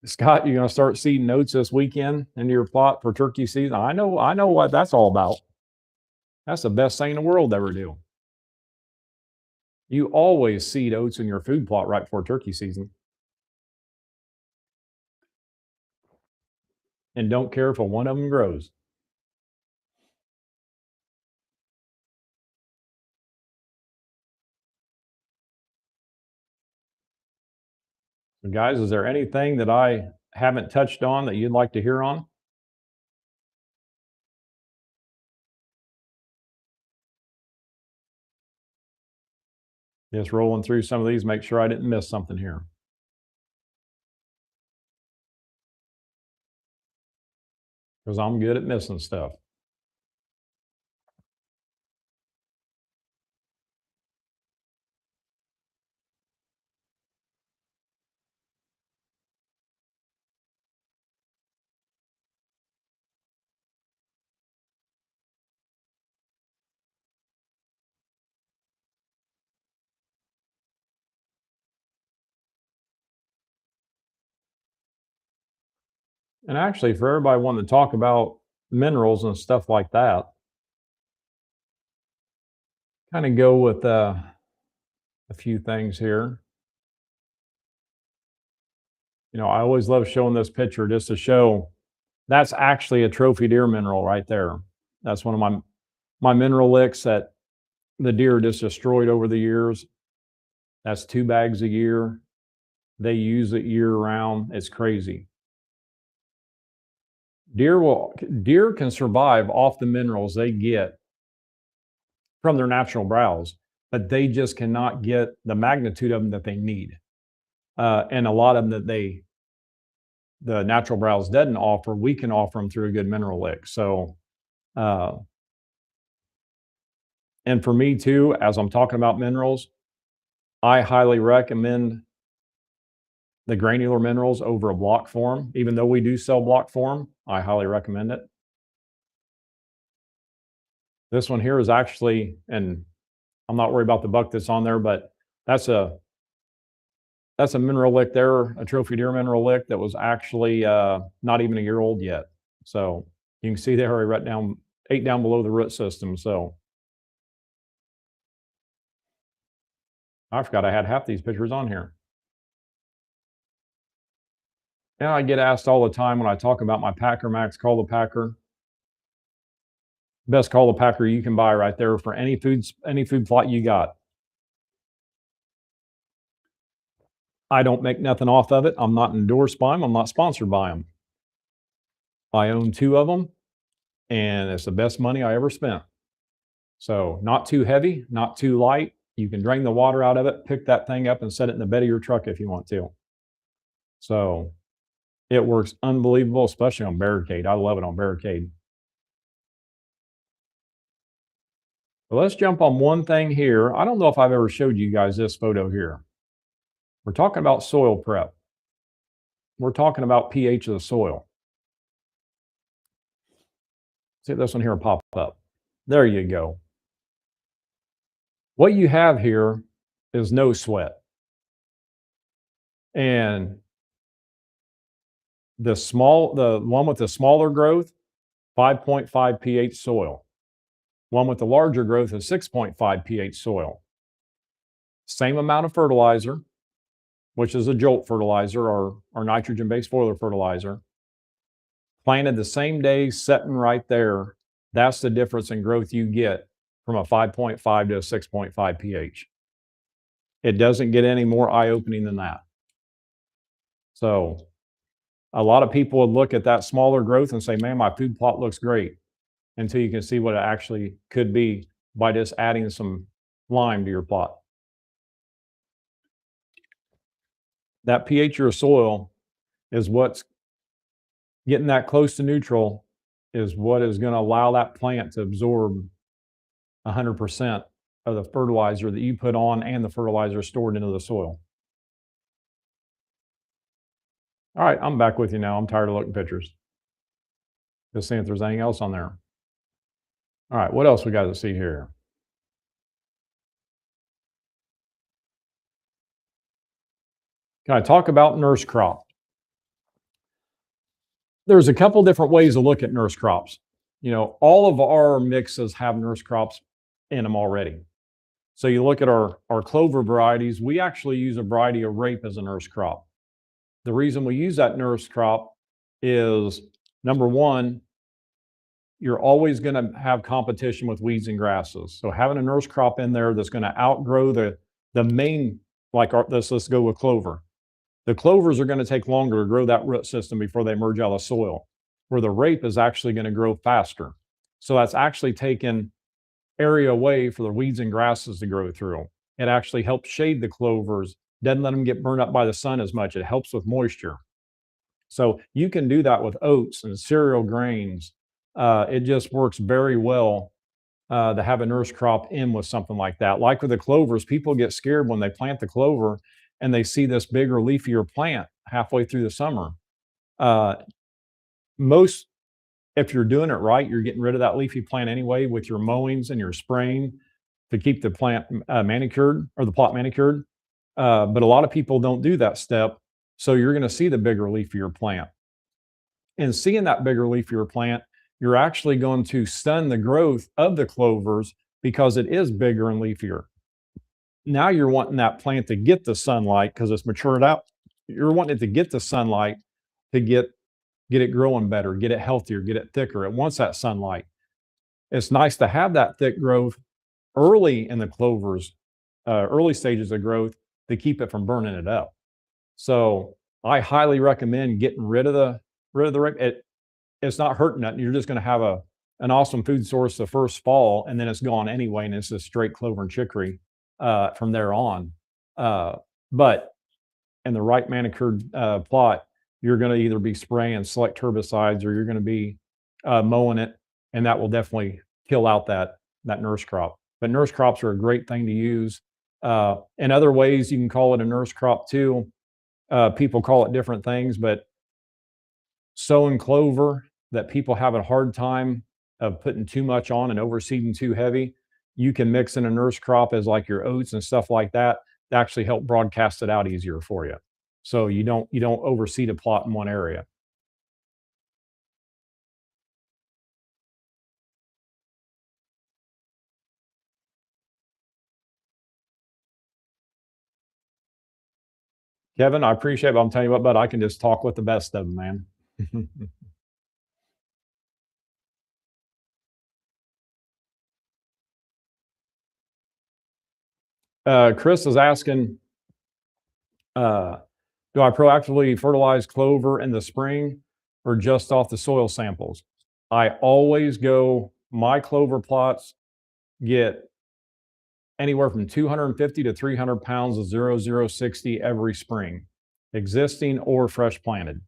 A: Scott, you're going to start seeding oats this weekend into your plot for turkey season. I know what that's all about. That's the best thing in the world to ever do. You always seed oats in your food plot right before turkey season. And don't care if one of them grows. So guys, is there anything that I haven't touched on that you'd like to hear on? Just rolling through some of these, make sure I didn't miss something here. Because I'm good at missing stuff. And actually, for everybody wanting to talk about minerals and stuff like that, kind of go with a few things here. I always love showing this picture just to show that's actually a trophy deer mineral right there. That's one of my mineral licks that the deer just destroyed over the years. That's 2 bags a year. They use it year round. It's crazy. Deer can survive off the minerals they get from their natural browse, but they just cannot get the magnitude of them that they need. And a lot of them that the natural browse doesn't offer, we can offer them through a good mineral lick. So, and for me too, as I'm talking about minerals, I highly recommend the granular minerals over a block form. Even though we do sell block form, I highly recommend it. This one here is actually, and I'm not worried about the buck that's on there, but that's a mineral lick there, a trophy deer mineral lick that was actually not even a year old yet. So you can see there, right down 8 down below the root system. So I forgot I had half these pictures on here. Yeah, I get asked all the time when I talk about my Packer Max Call the Packer. Best packer you can buy right there for any food plot you got. I don't make nothing off of it. I'm not endorsed by them. I'm not sponsored by them. I own 2 of them, and it's the best money I ever spent. So not too heavy, not too light. You can drain the water out of it, pick that thing up and set it in the bed of your truck if you want to. So it works unbelievable, especially on barricade. I love it on barricade. But let's jump on one thing here. I don't know if I've ever showed you guys this photo here. We're talking about soil prep. We're talking about pH of the soil. See if this one here will pop up. There you go. What you have here is no sweat. And the one with the smaller growth, 5.5 pH soil. One with the larger growth is 6.5 pH soil. Same amount of fertilizer, which is a jolt fertilizer or nitrogen-based foliar fertilizer. Planted the same day, setting right there. That's the difference in growth you get from a 5.5 to a 6.5 pH. It doesn't get any more eye-opening than that. So a lot of people would look at that smaller growth and say, man, my food plot looks great, until you can see what it actually could be by just adding some lime to your plot. That pH of your soil is what's getting that close to neutral, is what is going to allow that plant to absorb 100% of the fertilizer that you put on and the fertilizer stored into the soil. All right, I'm back with you now. I'm tired of looking at pictures. Just seeing if there's anything else on there. All right, what else we got to see here? Can I talk about nurse crop? There's a couple different ways to look at nurse crops. All of our mixes have nurse crops in them already. So you look at our clover varieties, we actually use a variety of rape as a nurse crop. The reason we use that nurse crop is, number one, you're always going to have competition with weeds and grasses. So having a nurse crop in there that's going to outgrow the main, let's go with clover. The clovers are going to take longer to grow that root system before they emerge out of the soil, where the rape is actually going to grow faster. So that's actually taken area away for the weeds and grasses to grow through. It actually helps shade the clovers, doesn't let them get burned up by the sun as much. It helps with moisture. So you can do that with oats and cereal grains. It just works very well to have a nurse crop in with something like that. Like with the clovers, people get scared when they plant the clover and they see this bigger, leafier plant halfway through the summer. If you're doing it right, you're getting rid of that leafy plant anyway with your mowings and your spraying to keep the plant manicured, or the plot manicured. But a lot of people don't do that step. So you're going to see the bigger, leafier plant. And seeing that bigger, leafier plant, you're actually going to stun the growth of the clovers because it is bigger and leafier. Now you're wanting that plant to get the sunlight because it's matured out. You're wanting it to get the sunlight to get it growing better, get it healthier, get it thicker. It wants that sunlight. It's nice to have that thick growth early in the clovers, early stages of growth, to keep it from burning it up. So I highly recommend getting rid of the rape. It's not hurting nothing. You're just going to have an awesome food source the first fall, and then it's gone anyway, and it's just straight clover and chicory from there on. But in the right manicured plot, you're going to either be spraying select herbicides or you're going to be mowing it, and that will definitely kill out that nurse crop. But nurse crops are a great thing to use. In other ways, you can call it a nurse crop too. People call it different things, but sowing clover that people have a hard time of putting too much on and overseeding too heavy, you can mix in a nurse crop as like your oats and stuff like that to actually help broadcast it out easier for you. So you don't overseed a plot in one area. Kevin, I appreciate it, but I'm telling you what, bud, I can just talk with the best of them, man. Chris is asking, do I proactively fertilize clover in the spring or just off the soil samples? I always go, my clover plots get anywhere from 250 to 300 pounds of 0060 every spring, existing or fresh planted.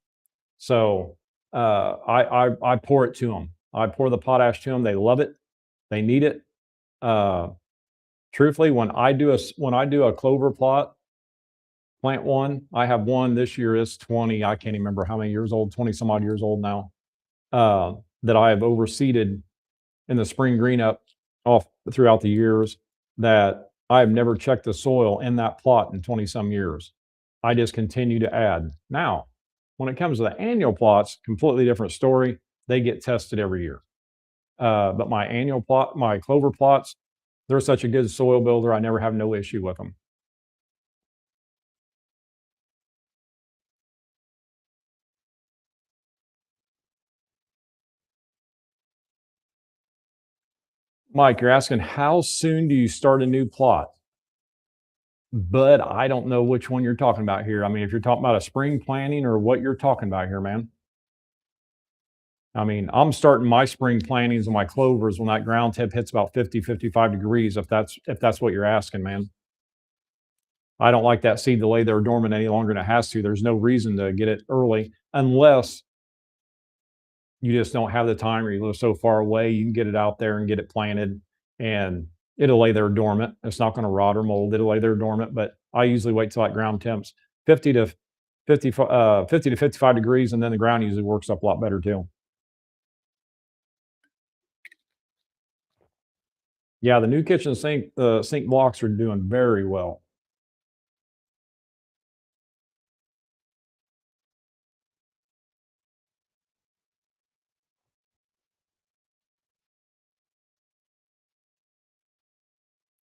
A: So I pour it to them. I pour the potash to them. They love it. They need it. Truthfully, when I do a clover plot, plant one, I have one this year is 20. I can't even remember how many years old, 20 some odd years old now, that I have overseeded in the spring green up off throughout the years, that I've never checked the soil in that plot in 20 some years. I just continue to add. Now, when it comes to the annual plots, completely different story. They get tested every year. But my annual plot, my clover plots, they're such a good soil builder. I never have no issue with them. Mike, you're asking how soon do you start a new plot? But I don't know which one you're talking about here. I mean, if you're talking about a spring planting or what you're talking about here, man. I mean, I'm starting my spring plantings and my clovers when that ground tip hits about 50, 55 degrees, if that's what you're asking, man. I don't like that seed to lay there dormant any longer than it has to. There's no reason to get it early unless you just don't have the time or you live so far away. You can get it out there and get it planted and it'll lay there dormant. It's not going to rot or mold. It'll lay there dormant, but I usually wait till that ground temps 50 to 50, 50 to 55 degrees, and then the ground usually works up a lot better too. Yeah, the new kitchen sink, the sink blocks are doing very well.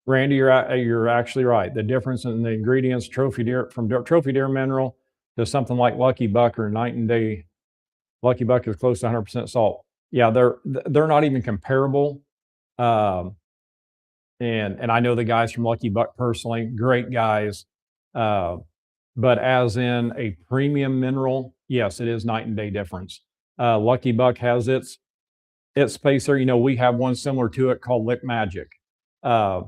A: Randy, you're actually right. The difference in the ingredients, Trophy Deer from Trophy Deer mineral to something like Lucky Buck or Night and Day. Lucky Buck is close to 100% salt. Yeah, they're not even comparable. Um, and I know the guys from Lucky Buck personally, great guys. Uh, but as in a premium mineral, yes, it is night and day difference. Lucky Buck has its spacer. You know, we have one similar to it called Lick Magic. Uh,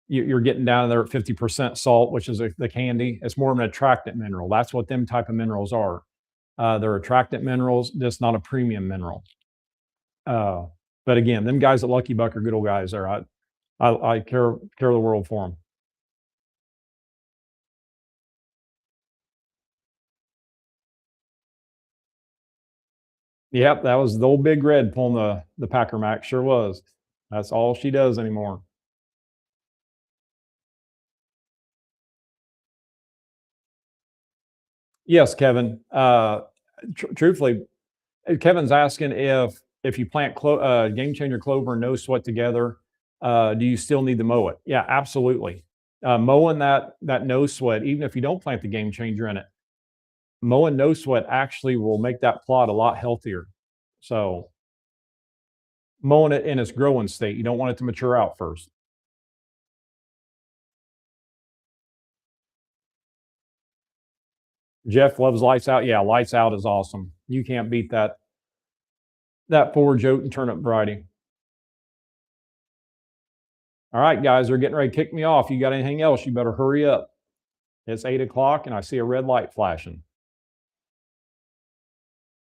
A: you're getting down there at 50% salt, which is the candy. It's more of an attractant mineral. That's what them type of minerals are. They're attractant minerals, just not a premium mineral. Uh, but again, them guys at Lucky Buck are good old guys there. I care the world for them. Yep, that was the old Big Red pulling the Packer Mac. Sure was. That's all she does anymore. Yes, Kevin. Truthfully, Kevin's asking if you plant game changer clover and no sweat together, do you still need to mow it? Yeah, absolutely. Mowing that no sweat, even if you don't plant the game changer in it, mowing no sweat actually will make that plot a lot healthier. So mowing it in its growing state, you don't want it to mature out first. Jeff loves lights out. Yeah, lights out is awesome. You can't beat that forage oat and turnip variety. All right, guys, they're getting ready to kick me off. You got anything else? You better hurry up. It's 8 o'clock and I see a red light flashing.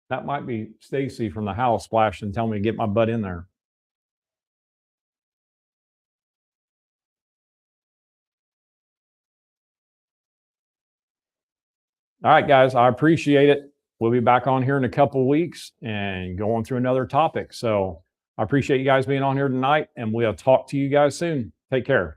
A: That might be Stacy from the house flashing, telling me to get my butt in there. All right, guys, I appreciate it. We'll be back on here in a couple of weeks and going through another topic. So I appreciate you guys being on here tonight, and we'll talk to you guys soon. Take care.